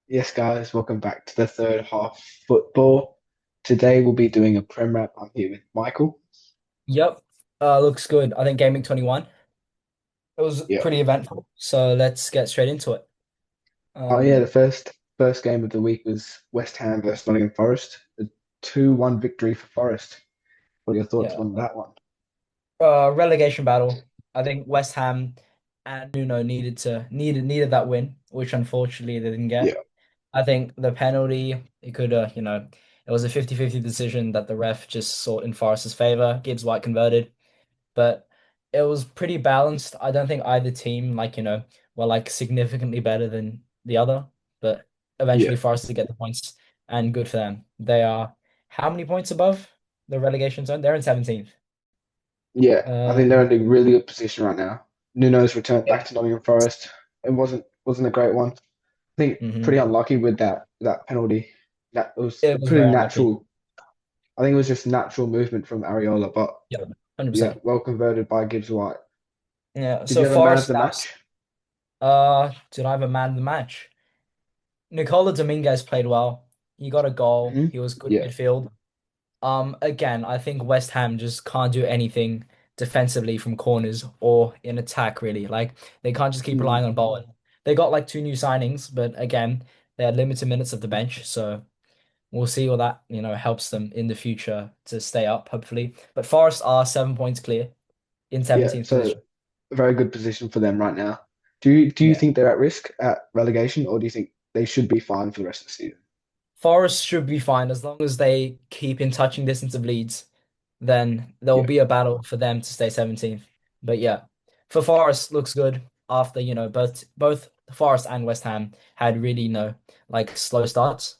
Yes, guys, welcome back to the third half football. Today we'll be doing a Prem wrap. I'm here with Michael. Yep. Looks good. I think Gaming 21. It was Yeah. pretty eventful. So let's get straight into it. Oh yeah, the Um, first game of the week was West Ham versus Nottingham Forest. A 2-1 victory for Forest. What are your thoughts yeah. on that one? Relegation battle. I think West Ham and Nuno needed that win, which unfortunately they didn't Yeah. get. I think the penalty, it could it was a 50-50 decision that the ref just saw in Forest's favor. Gibbs White converted. But it was pretty balanced. I don't think either team, were like significantly better than the other, but Yeah. eventually Forest to get the points and good for them. They are how many points above the relegation zone? They're in 17th. Yeah. I think they're Um, in a really good position right now. Nuno's returned back yeah. to Nottingham Forest. It wasn't a great one. I think hmm pretty unlucky with that penalty. That was It was pretty very unlucky. natural. I think it was just natural movement from Areola, but Yeah, 100%. yeah, well converted by Gibbs White. Yeah, Did so you have a man of Forest the stats. match? Did I have a man of the match? Nicola Dominguez played well. He got a goal. Hmm. He was good Yeah. midfield. Again, I think West Ham just can't do anything defensively from corners or in attack, really. Like, they can't just keep Mm. relying on Bowen. They got like two new signings, but again, they had limited minutes of the bench, so we'll see what that, helps them in the future to stay up, hopefully. But Forest are 7 points clear in Yeah. 17th So position. a very good position for them right now. Do you Yeah. think they're at risk at relegation, or do you think they should be fine for the rest of the season? Forest should be fine as long as they keep in touching distance of Leeds, then there will Yeah. be a battle for them to stay 17th. But yeah, for Forest looks good after, both Forest and West Ham had really, like slow starts.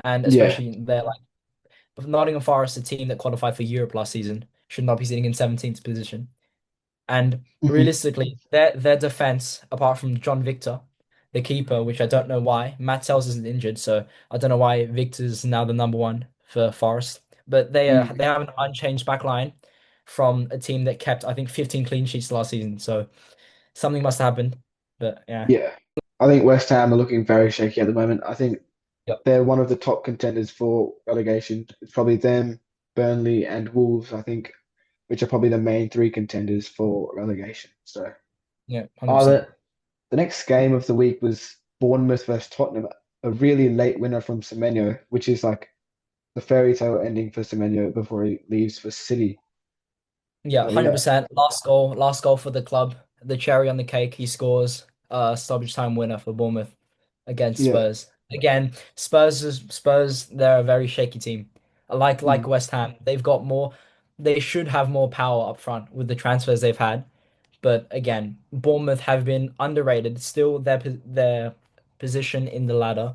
And Yeah. especially they're like Nottingham Forest, a team that qualified for Europe last season, should not be sitting in 17th position. And Hmm. realistically, their defense, apart from John Victor, the keeper, which I don't know why, Matt Sells isn't injured, so I don't know why Victor's now the number one for Forest. But they Mm. have an unchanged back line from a team that kept, I think, 15 clean sheets last season. So something must have happened. But yeah. Yeah. I think West Ham are looking very shaky at the moment. I think Yep. they're one of the top contenders for relegation. It's probably them, Burnley, and Wolves, I think, which are probably the main three contenders for relegation. So, Yeah, are 100%. the next game of the week was Bournemouth versus Tottenham, a really late winner from Semenyo, which is like the fairy tale ending for Semenyo before he leaves for City. Yeah, So yeah, 100%. Last goal for the club. The cherry on the cake. He scores stoppage time winner for Bournemouth against yeah, Spurs. Again, Spurs, they're a very shaky team. Like mm, West Ham, they've got more they should have more power up front with the transfers they've had. But again, Bournemouth have been underrated. Still their position in the ladder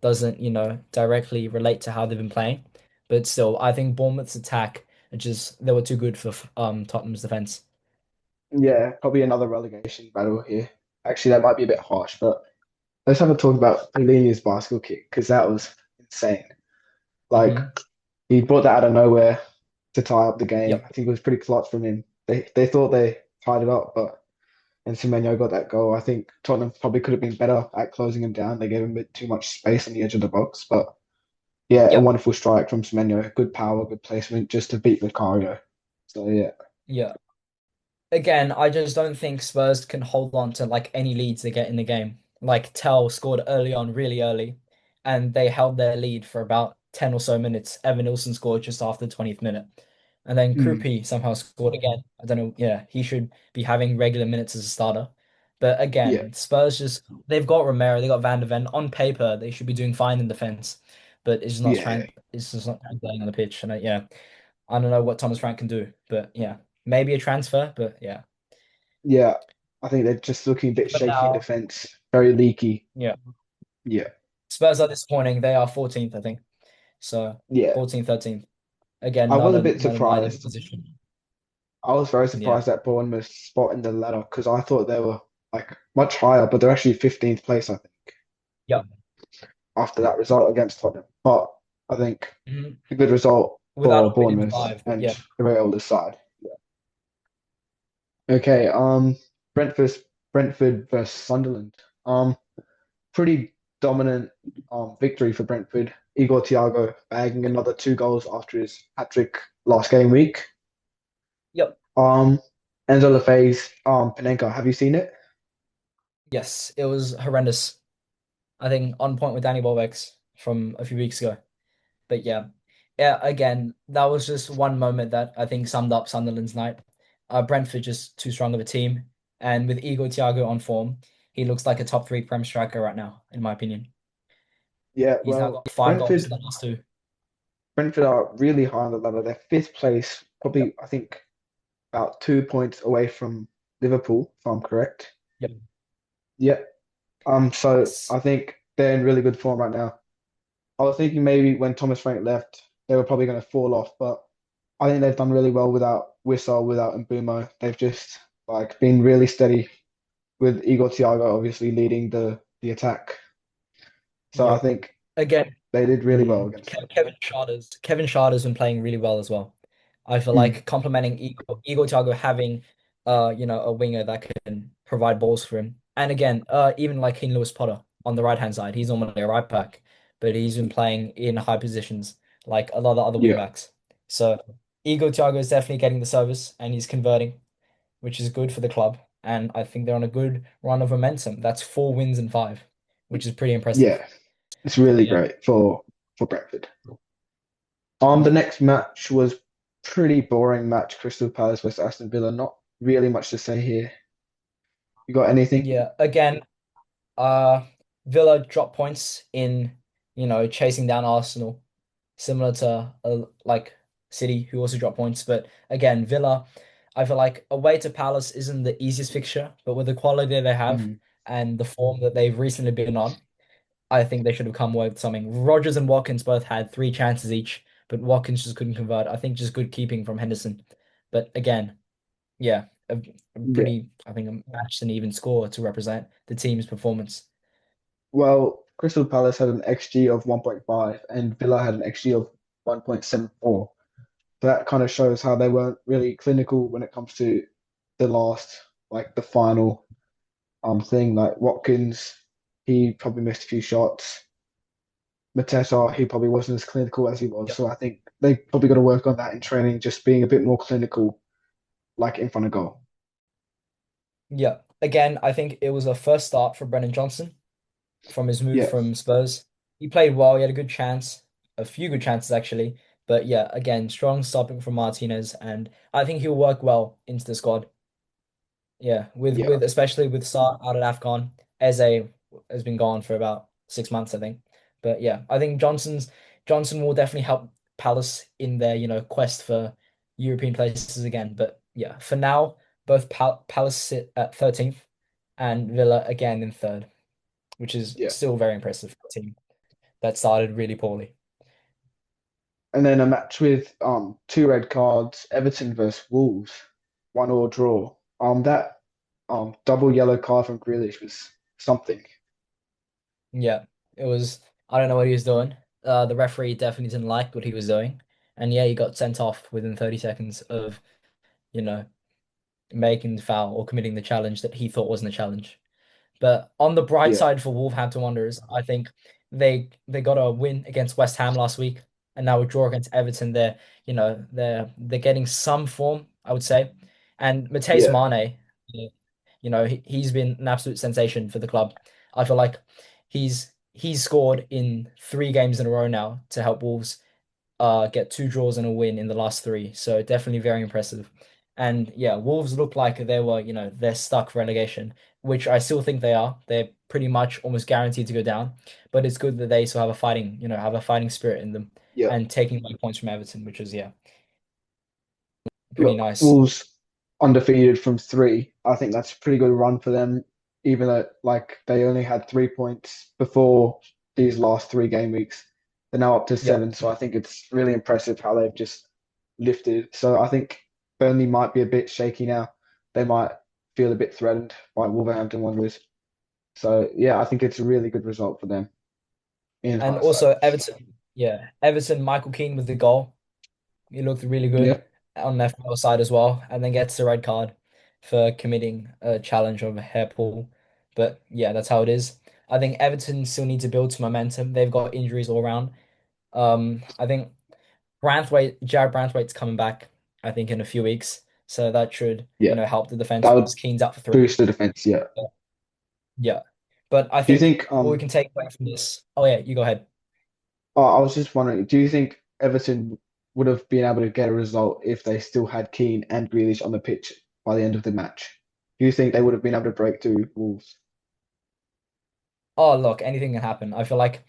doesn't, directly relate to how they've been playing. But still, I think Bournemouth's attack just they were too good for Tottenham's defense. yeah, probably another relegation battle here. Actually, that might be a bit harsh, but let's have a talk about Fellaini's bicycle kick because that was insane. Like hmm he brought that out of nowhere to tie up the game. Yep. I think it was pretty clutch from him. They thought they tied it up, but and Semenyo got that goal. I think Tottenham probably could have been better at closing him down. They gave him a bit too much space on the edge of the box. But yeah, a Yep. wonderful strike from Semenyo. Good power, good placement just to beat Vicario. So yeah, Yeah. Again, I just don't think Spurs can hold on to like any leads they get in the game. Like Tell scored early on, really early, and they held their lead for about 10 or so minutes. Evan Nilsson scored just after the 20th minute. And then mm, Krupi somehow scored again. I don't know. Yeah, he should be having regular minutes as a starter. But yeah, again, Spurs just they've got Romero, they got Van der Ven. On paper, they should be doing fine in defense, but yeah, it's just not translating on the pitch. And yeah, I don't know what Thomas Frank can do, but yeah, maybe a transfer, but yeah. yeah. I think they're just looking a bit For shaky in now, defense, very leaky. yeah. Yeah, Spurs are disappointing. They are 14th, I think. So yeah. 14th, 13th. Again, I was a bit not in either surprised. position. I was very Yeah. surprised at Bournemouth's spot in the ladder because I thought they were like much higher, but they're actually 15th place, I think, Yep. after that result against Tottenham. But I think Mhm. a good result Without for a win in Bournemouth five, but and yeah. the very older side. Yeah. Okay, Brentford Brentford versus Sunderland. Pretty dominant victory for Brentford. Igor Thiago bagging another 2 goals after his hat trick last game week. Yep. Um, Enzo Lefebvre's Panenka. Have you seen it? Yes, it was horrendous. I think on point with Danny Welbeck's from a few weeks ago. But yeah, yeah. Again, that was just one moment that I think summed up Sunderland's night. Brentford just too strong of a team, and with Igor Thiago on form, he looks like a top three Prem striker right now, in my opinion. Yeah. He's now Well, got 5 goals in the last two. Brentford are really high on the ladder. They're fifth place, Yep. probably I think about 2 points away from Liverpool, if I'm correct. Yep. Yeah. So Yes. I think they're in really good form right now. I was thinking maybe when Thomas Frank left, they were probably going to fall off, but I think they've done really well without Wissel, without Mbumo. They've just like been really steady with Igor Thiago obviously leading the attack. So I Yep. think Again, they did really well against them. Kevin Schade been playing really well as well. I feel Mm, like complementing Igor Thiago having a winger that can provide balls for him. And again, even like Keane Lewis Potter on the right hand side, he's normally a right back, but he's been playing in high positions like a lot of the other wing yeah, backs. So Igor Thiago is definitely getting the service and he's converting, which is good for the club. And I think they're on a good run of momentum. That's 4 wins in five, which is pretty impressive. yeah, it's So really yeah. great for Brentford. The Yep. next match was pretty boring match, Crystal Palace versus Aston Villa. Not really much to say here. You got anything? Yeah. Again, Uh, Villa dropped points in, chasing down Arsenal, similar to like City, who also dropped points. But again, Villa, I feel like away to Palace isn't the easiest fixture, but with the quality they have Mm, and the form that they've recently been on, I think they should have come away with something. Rodgers and Watkins both had 3 chances each, but Watkins just couldn't convert. I think just good keeping from Henderson. But again, yeah, a yeah. pretty, I think, a matched and even score to represent the team's performance. Well, Crystal Palace had an XG of 1.5 and Villa had an XG of 1.74. So that kind of shows how they weren't really clinical when it comes to the last, like the final thing. Like Watkins, he probably missed a few shots. Mateta, he probably wasn't as clinical as he was. So I think they probably got to work on that in training, just being a bit more clinical, like in front of goal. Yeah. Again, I think it was a first start for Brennan Johnson from his move Yeah, from Spurs. He played well, he had a good chance, a few good chances actually. But yeah, again, strong stopping from Martinez, and I think he'll work well into the squad. Yeah, yeah, with especially with Sarr out at AFCON, Eze has been gone for about 6 months, I think. But yeah, I think Johnson will definitely help Palace in their, quest for European places again. But yeah, for now, both Palace sit at 13th and Villa again in third, which is yeah. still very impressive for a team that started really poorly. And then a match with two red cards, Everton versus Wolves, 1-1 draw. That double yellow card from Grealish was something. Yeah, it was. I don't know what he was doing. The referee definitely didn't like what he was doing, and yeah, he got sent off within 30 seconds of you know making the foul or committing the challenge that he thought wasn't a challenge. But on the bright Yeah, side for Wolverhampton Wanderers, I think they got a win against West Ham last week, and now a draw against Everton. They're getting some form, I would say. And Mateus yeah, Mane, he's been an absolute sensation for the club. I feel like he's scored in 3 games in a row now to help Wolves get 2 draws and a win in the last three. So definitely very impressive. And yeah, Wolves look like they were, they're stuck for relegation, which I still think they are. They're pretty much almost guaranteed to go down. But it's good that they still have have a fighting spirit in them yeah. and taking points from Everton, which is yeah, pretty Look, nice. Wolves undefeated from three. I think that's a pretty good run for them, even though like they only had 3 points before these last 3 game weeks. They're now up to Yep. seven. So I think it's really impressive how they've just lifted. So I think Burnley might be a bit shaky now. They might feel a bit threatened by Wolverhampton Wanderers. So yeah, I think it's a really good result for them in And hindsight. also Everton, yeah, Everton, Michael Keane with the goal. He looked really Yeah, good on their far side as well, and then gets the red card for committing a challenge of a hair pull. But yeah, that's how it is. I think Everton still need to build some momentum. They've got injuries all around. I think Jared Branthwaite's coming back, I think, in a few weeks. So that should, Yeah, help the defense that would once Keane's out for three. boost the defense. Yeah. Yeah. But I Do you think think what we can take away from this. Oh yeah, you go ahead. Oh, I was just wondering, do you think Everton would have been able to get a result if they still had Keane and Grealish on the pitch by the end of the match? Do you think they would have been able to break through Wolves? Oh, look, anything can happen. I feel like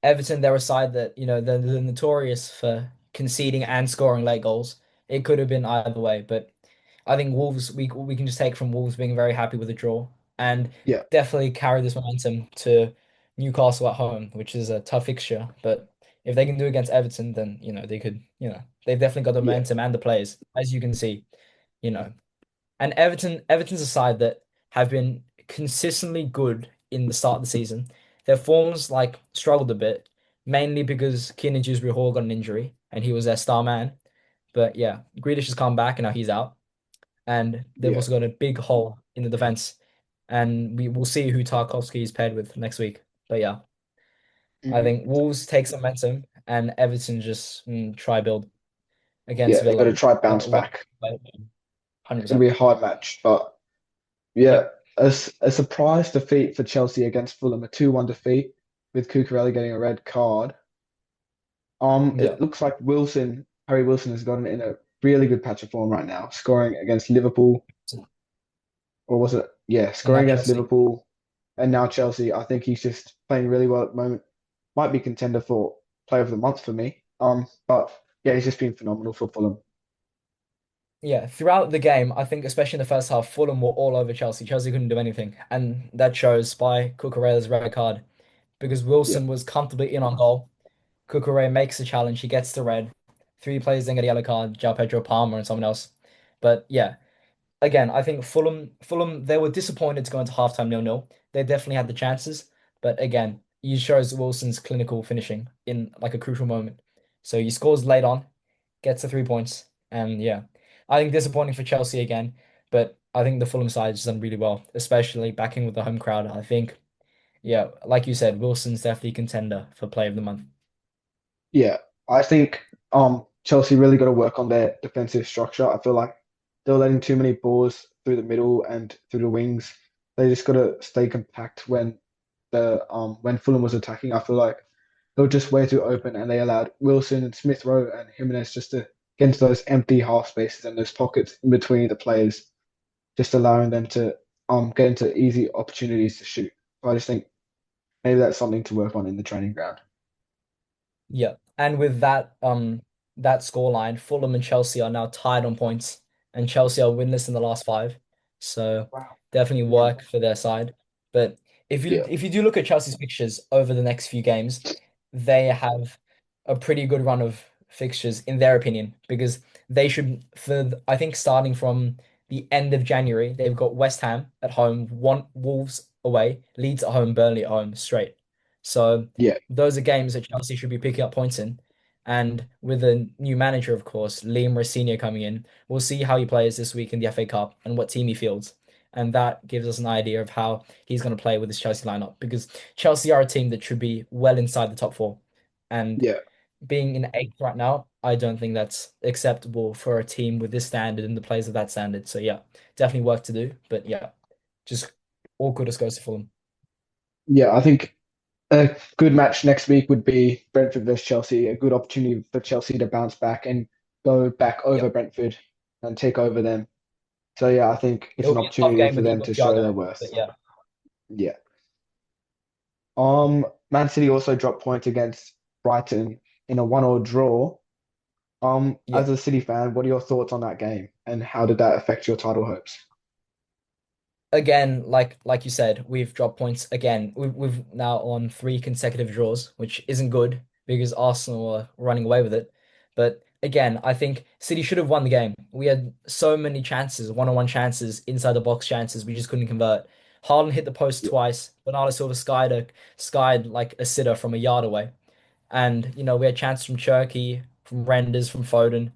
Everton, they're a side that, they're notorious for conceding and scoring late goals. It could have been either way, but I think Wolves, we can just take from Wolves being very happy with the draw and Yeah, definitely carry this momentum to Newcastle at home, which is a tough fixture. But if they can do against Everton, then, they could, they've definitely got the yeah, momentum and the players, as you can see, you know. And Everton's a side that have been consistently good in the start of the season. Their forms like struggled a bit, mainly because Keenan Dewsbury Hall got an injury and he was their star man. But yeah, Grealish has come back and now he's out. And they've yeah. also got a big hole in the defense. And we will see who Tarkowski is paired with next week. But yeah, I Hmm. think Wolves take some momentum and Everton just try build against Yeah, they got to Villa. try bounce Well, back. It's going to 100%. be a hard match, but yeah, Yep. a surprise defeat for Chelsea against Fulham, a 2-1 defeat with Cucurella getting a red card. It Yep. looks like Harry Wilson has gotten in a really good patch of form right now, scoring against Liverpool, or was it? Yeah, And now scoring against Chelsea. Liverpool and now Chelsea. I think he's just playing really well at the moment. Might be contender for player of the month for me. But yeah, he's just been phenomenal for Fulham. Yeah, throughout the game, I think especially in the first half, Fulham were all over Chelsea. Chelsea couldn't do anything, and that shows by Cucurella's red card because Yeah, Wilson was comfortably in on goal. Cucurella makes the challenge, he gets the red. Three players then get a yellow card, João Pedro Palmer and someone else. But yeah, again, I think Fulham, they were disappointed to go into halftime 0-0. They definitely had the chances, but again, he shows Wilson's clinical finishing in like a crucial moment. So he scores late on, gets the 3 points, and yeah, I think disappointing for Chelsea again, but I think the Fulham side has done really well, especially backing with the home crowd. I think, yeah, like you said, Wilson's definitely contender for Player of the Month. yeah. I think Chelsea really got to work on their defensive structure. I feel like they're letting too many balls through the middle and through the wings. They just got to stay compact when Fulham was attacking. I feel like they were just way too open, and they allowed Wilson and Smith Rowe and Jimenez just to get into those empty half spaces and those pockets in between the players, just allowing them to get into easy opportunities to shoot. So I just think maybe that's something to work on in the training ground. Yeah. And with that scoreline, Fulham and Chelsea are now tied on points, and Chelsea are winless in the last five. So Wow. definitely Mhm. work for their side. But Yeah, if you do look at Chelsea's fixtures over the next few games, they have a pretty good run of fixtures in their opinion, because they should I think starting from the end of January, they've got West Ham at home, one Wolves away, Leeds at home, Burnley at home, straight. So yeah, those are games that Chelsea should be picking up points in. And with a new manager, of course, Liam Rosenior coming in, we'll see how he plays this week in the FA Cup and what team he fields. And that gives us an idea of how he's going to play with this Chelsea lineup, because Chelsea are a team that should be well inside the top four. And yeah, being in eighth right now, I don't think that's acceptable for a team with this standard and the players of that standard. So yeah, definitely work to do. But yeah, just all kudos goes to Fulham. yeah. I think a good match next week would be Brentford versus Chelsea, a good opportunity for Chelsea to bounce back and go back over Yep. Brentford and take over them. So yeah, I think it's It'll an be a tough opportunity game for with them Igor to show their Thiago, worth. but yeah. Yeah. Man City also dropped points against Brighton in a 1-1 draw. Yeah. As a City fan, what are your thoughts on that game and how did that affect your title hopes? Again, like you said, we've dropped points again. We've now on three consecutive draws, which isn't good because Arsenal are running away with it. But again, I think City should have won the game. We had so many chances, one-on-one chances, inside the box chances, we just couldn't convert. Haaland hit the post Yeah, twice. Bernardo Silva skied like a sitter from a yard away. And, we had chances from Cherky, from Renders, from Foden.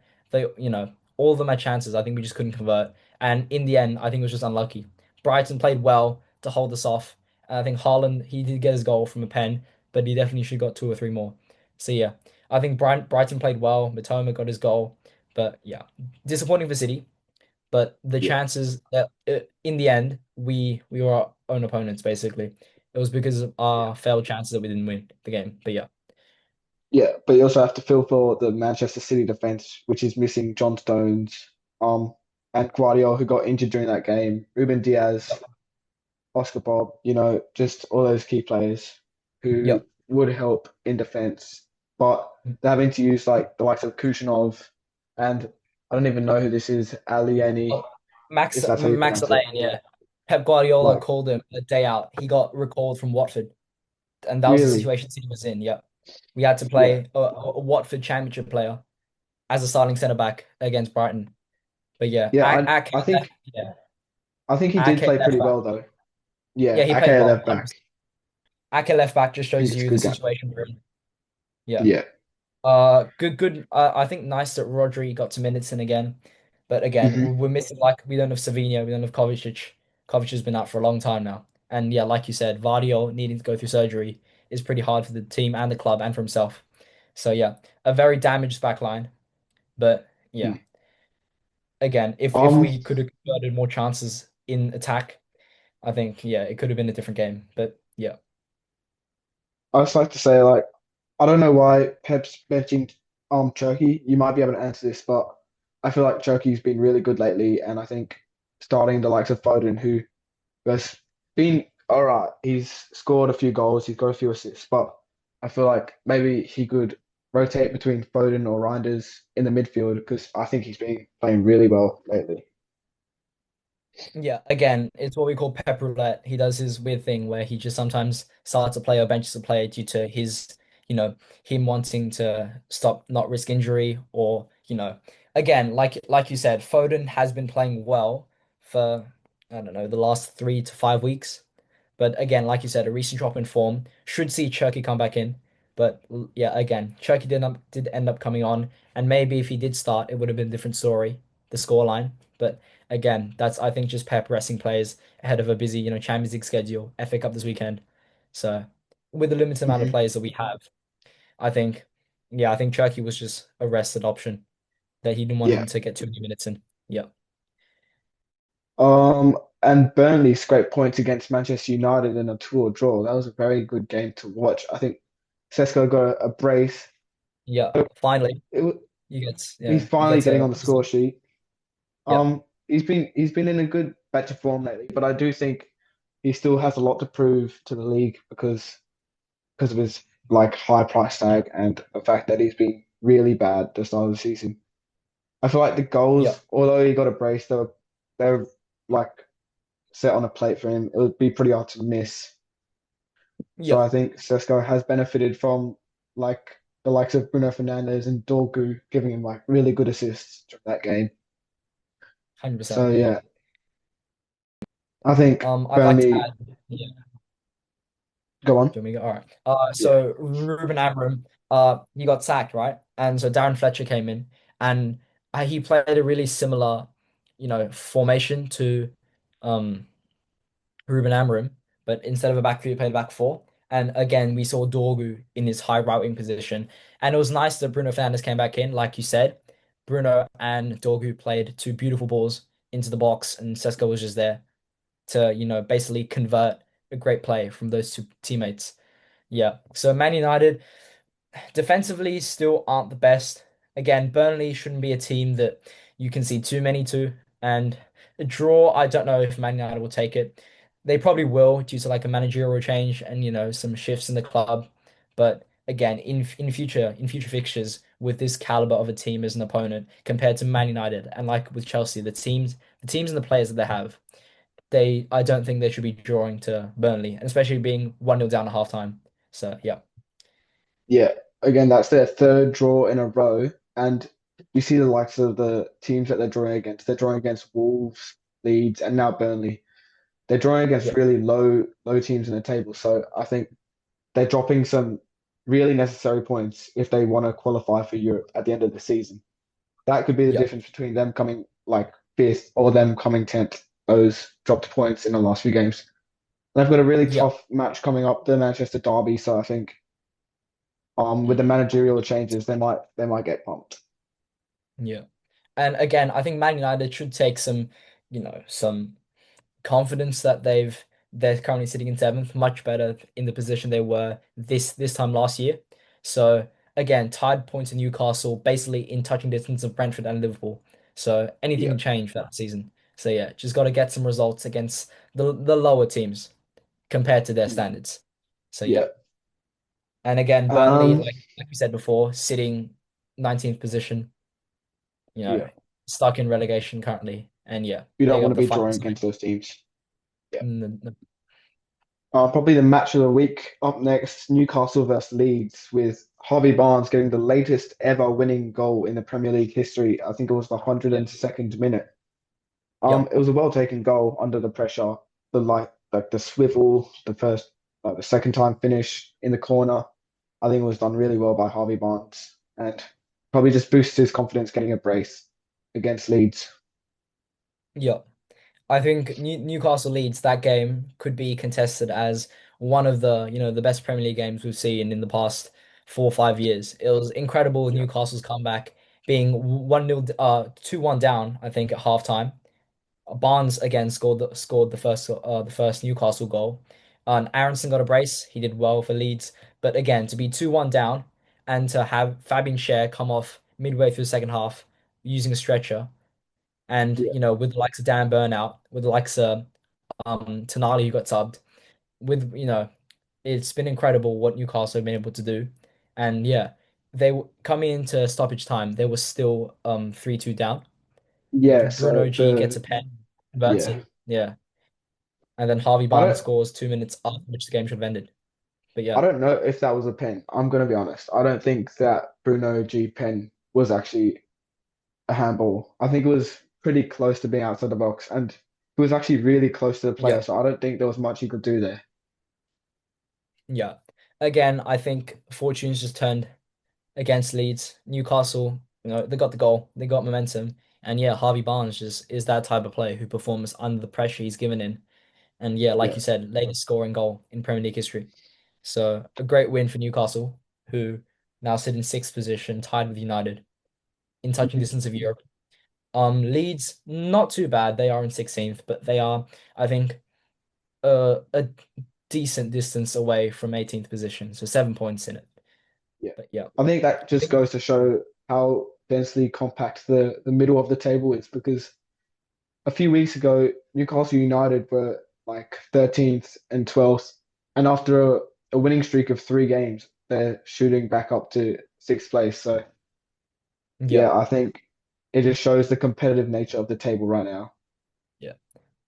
All of them had chances. I think we just couldn't convert. And in the end, I think it was just unlucky. Brighton played well to hold us off. And I think Haaland, he did get his goal from a pen, but he definitely should have got two or three more. So yeah, I think Brighton played well. Matoma got his goal, but yeah, disappointing for City. But the Yeah, chances that in the end we were our own opponents basically. It was because of yeah, our failed chances that we didn't win the game. But yeah, yeah. But you also have to feel for the Manchester City defense, which is missing John Stones, and Guardiola, who got injured during that game. Ruben Diaz, Oscar Bob, just all those key players who yep. would help in defense. But they're having to use like the likes of Kushinov and I don't even know who this is, Alieni, Oh, Max if that's how you Max pronounce it. Lane, yeah. Pep Guardiola Like, called him a day out. He got recalled from Watford, and that was the really? situation City was in. Yep, we had to Yeah. play a Watford Championship player as a starting centre back against Brighton. But yeah, Yeah, Ake I left. think Yeah, I think he did Ake play left pretty back. well though. Yeah, Yeah, he Ake played well. left back. Ake left back just I think shows it's a you the good game. situation we're in. Yeah. Yeah. Good. I think nice that Rodri got to minutes in again, but again, Hmm. we're missing like we don't have Savinho, we don't have Kovacic. Kovacic has been out for a long time now, and yeah, like you said, Vardio needing to go through surgery is pretty hard for the team and the club and for himself. So yeah, a very damaged back line, but yeah, again, if Um, we could have converted more chances in attack, I think yeah, it could have been a different game. But yeah, I just like to say like I don't know why Pep's benching Turkey. You might be able to answer this, but I feel like Turkey's been really good lately, and I think starting the likes of Foden, who has been all right. He's scored a few goals, he's got a few assists, but I feel like maybe he could rotate between Foden or Reinders in the midfield because I think he's been playing really well lately. yeah, again, it's what we call pep roulette. He does his weird thing where he just sometimes starts a player or benches a player due to his, you know, him wanting to stop, not risk injury, or, again, like you said, Foden has been playing well for, I don't know, the last 3 to 5 weeks. But again, like you said, a recent drop in form should see Cherky come back in. But yeah, again, Cherky did end up coming on, and maybe if he did start, it would have been a different story, the scoreline. But again, that's I think just Pep resting players ahead of a busy, Champions League schedule, FA Cup this weekend. So with the limited amount of Hmm. players that we have, I think, yeah, I think Cherky was just a rested option that he didn't want Yeah. him to get too many minutes in. Yeah, And Burnley scraped points against Manchester United in a 2-2 draw. That was a very good game to watch. I think Sesko got a brace. yeah. Finally, It, wa- he's you finally get getting to on the score sheet. yeah, He's been in a good batch of form lately, but I do think he still has a lot to prove to the league because of his like high price tag and the fact that he's been really bad at the start of the season. I feel like the yeah, goals, although he got a brace, they're like set on a plate for him. It would be pretty hard to miss. So yeah. I think Sesko has benefited from like the likes of Bruno Fernandes and Dorgu giving him like really good assists during that game. 100%. So Yeah. yeah, I think I'd like to Burnley add, yeah, go on. do you want me to go? All right. Yeah. So Ruben Amorim, he got sacked, right? And so Darren Fletcher came in, and he played a really similar, formation to, um, Ruben Amorim, but instead of a back three, he played a back four. And again, we saw Dorgu in his high routing position, and it was nice that Bruno Fernandes came back in, like you said. Bruno and Dorgu played two beautiful balls into the box, and Sesko was just there to, basically convert a great play from those two teammates. Yeah. So Man United defensively still aren't the best. Again, Burnley shouldn't be a team that you can see too many to. And a draw, I don't know if Man United will take it. They probably will due to like a managerial change and some shifts in the club. But again, in future fixtures with this caliber of a team as an opponent compared to Man United and like with Chelsea, the teams and the players that they have, I don't think they should be drawing to Burnley, and especially being 1-0 down at halftime. So yeah, Yeah. Again, that's their third draw in a row. And you see the likes of the teams that they're drawing against. They're drawing against Wolves, Leeds, and now Burnley. They're drawing against yeah, really low teams in the table. So I think they're dropping some really necessary points if they want to qualify for Europe at the end of the season. That could be the yeah, difference between them coming like fifth or them coming 10th. Those dropped points in the last few games. They've got a really Yeah. tough match coming up, the Manchester Derby. So I think with the Mm, managerial changes, they might get pumped. yeah. And again, I think Man United should take some, some confidence that they're currently sitting in seventh, much better in the position they were this time last year. So again, tied points in Newcastle, basically in touching distance of Brentford and Liverpool. So anything Yeah, can change for that season. So yeah, just got to get some results against the lower teams compared to their yeah, standards. So yeah. yeah. And again, Burnley, Um, like we said before, sitting 19th position, you know, yeah. stuck in relegation currently. And yeah, You they don't want got to the be final drawing say. against those teams. Yeah. Mm, Probably the match of the week up next, Newcastle versus Leeds, with Harvey Barnes getting the latest ever winning goal in the Premier League history. I think it was the Yeah. 102nd minute. Yep. It was a well taken goal under the pressure. Like the swivel, the second time finish in the corner. I think it was done really well by Harvey Barnes, and probably just boosted his confidence getting a brace against Leeds. Yep. I think Newcastle Leeds, that game could be contested as one of the best Premier League games we've seen in the past 4 or 5 years. It was incredible with Yeah, Newcastle's comeback being 1-0 2-1 down, I think, at halftime. Barnes again scored the first Newcastle goal. And Aaronson got a brace. He did well for Leeds. But again, to be 2-1 down and to have Fabian Schär come off midway through the second half using a stretcher, and yeah, with the likes of Dan Burnout, with the likes of Tonali who got subbed, with it's been incredible what Newcastle have been able to do. And yeah, coming into stoppage time, they were still 3-2 down. yeah. Bruno So G gets a pen, converts yeah, it. Yeah. And then Harvey I Barnes don't scores 2 minutes after which the game should have ended. But I yeah, don't know if that was a pen. I'm gonna be honest. I don't think that Bruno G pen was actually a handball. I think it was pretty close to being outside the box, and he was actually really close to the yeah, player. So I don't think there was much he could do there. yeah. Again, I think fortunes just turned against Leeds. Newcastle, they got the goal, they got momentum. And yeah, Harvey Barnes just is that type of player who performs under the pressure he's given in. And yeah, like Yeah. you said, latest scoring goal in Premier League history. So a great win for Newcastle, who now sit in sixth position, tied with United in touching Mhm. distance of Europe. Leeds, not too bad. They are in 16th, but they are, I think, a decent distance away from 18th position, so 7 points in it. Yeah. But yeah, I think that I just think goes to show how densely compact the middle of the table is because a few weeks ago, Newcastle United were like 13th and 12th, and after a winning streak of 3 games, they're shooting back up to sixth place. So yeah, yeah, I think it just shows the competitive nature of the table right now. yeah.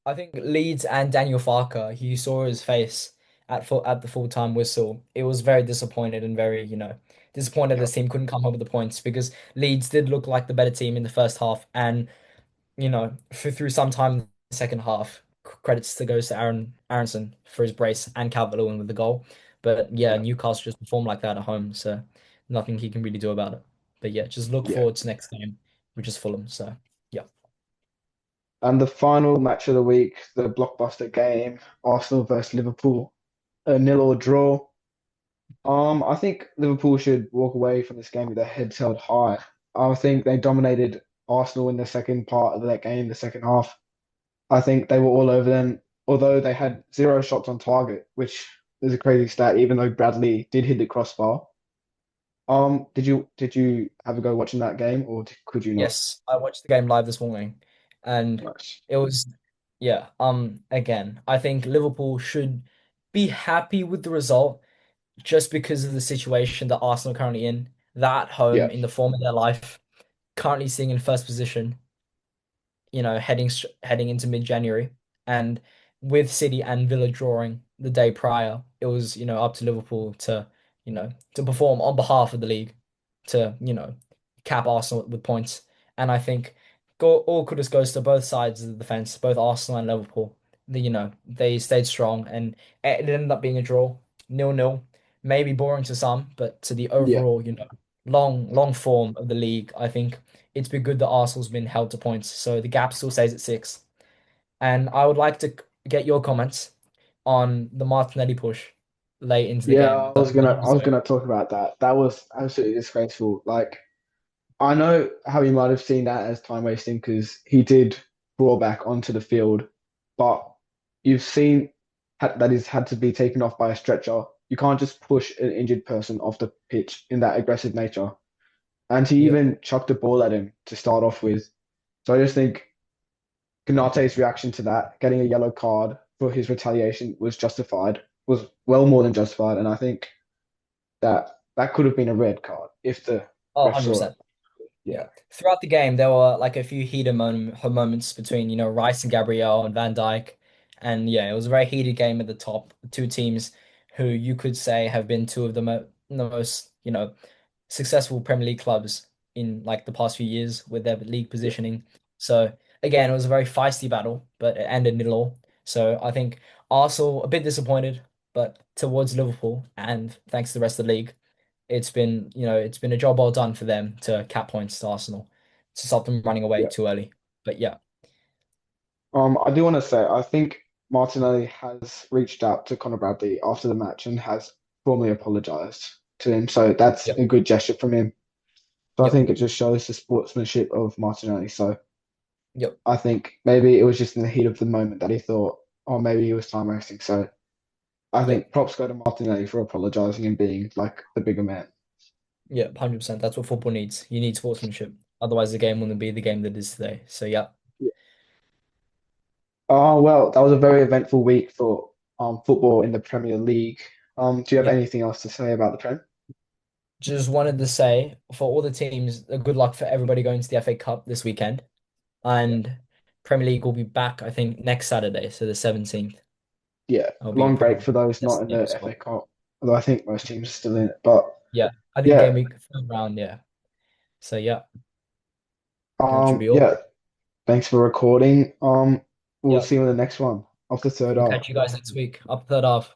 I think Leeds and Daniel Farker, you saw his face at the full-time whistle. It was very disappointed and very, disappointed Yeah, this team couldn't come home with the points because Leeds did look like the better team in the first half and through some time in the second half, credits to goes to Aronson for his brace and Calvert-Lewin with the goal. But yeah, yeah, Newcastle just performed like that at home, so nothing he can really do about it. But yeah, just look yeah. forward to next game, which is Fulham. So yeah, And the final match of the week, the blockbuster game, Arsenal versus Liverpool, a nil or draw. I think Liverpool should walk away from this game with their heads held high. I think they dominated Arsenal in the second part of that game, the second half. I think they were all over them, although they had 0 shots on target, which is a crazy stat, even though Bradley did hit the crossbar. Did you have a go watching that game, or could you not? yes, I watched the game live this morning, and Nice. it was yeah. Again, I think Liverpool should be happy with the result just because of the situation that Arsenal are currently in. That at Yeah, home in the form of their life, currently sitting in first position, heading into mid-January, and with City and Villa drawing the day prior, it was up to Liverpool to perform on behalf of the league to cap Arsenal with points. And I think all kudos goes to both sides of the defense, both Arsenal and Liverpool. They stayed strong, and it ended up being a draw, 0-0. Maybe boring to some, but to the yeah, overall long form of the league, I think it's been good that Arsenal's been held to points, so the gap still stays at 6. And I would like to get your comments. on the Martinelli push late into the Yeah, game. That I was 100%. gonna talk about that. That was absolutely disgraceful. Like I know how you might have seen that as time wasting because he did brawl back onto the field, but you've seen that he's had to be taken off by a stretcher. You can't just push an injured person off the pitch in that aggressive nature. And he Yeah. even chucked a ball at him to start off with. So I just think Kanate's reaction to that, getting a yellow card for his retaliation, was justified, was well more than justified. And I think that could have been a red card if the Oh, ref saw it. 100%. Yeah. Yeah, Throughout the game, there were like a few heated moments between, Rice and Gabriel and Van Dijk. And yeah, it was a very heated game at the top. Two teams who you could say have been two of the most, successful Premier League clubs in like the past few years with their league yeah, positioning. So again, it was a very feisty battle, but it ended nil-all. So I think Arsenal a bit disappointed, but towards Liverpool and thanks to the rest of the league, it's been a job well done for them to cap points to Arsenal to stop them running away yeah. too early. But yeah, I do want to say I think Martinelli has reached out to Conor Bradley after the match and has formally apologized to him. So that's yep, a good gesture from him. So I yep, think it just shows the sportsmanship of Martinelli. So yep, I think maybe it was just in the heat of the moment that he thought, oh, maybe he was time wasting. So I yep, think props go to Martinelli for apologizing and being like the bigger man. yep, 100%. That's what football needs. You need sportsmanship. Otherwise, the game wouldn't be the game that it is today. So yeah, Yeah. Oh, well, that was a very eventful week for football in the Premier League. Do you have yep. anything else to say about the Prem? Just wanted to say for all the teams, good luck for everybody going to the FA Cup this weekend. And Premier League will be back, I think, next Saturday, so the 17th. Yeah, I'll be long break pretty for those not in definitely the as FA well. Cup, although I think most teams are still in it. But Yeah, I think yeah, game week third round, yeah. So yeah, that should be all. yeah. Thanks for recording. We'll Yeah. see you in the next one of the third We'll half. catch you guys next week. Up third half.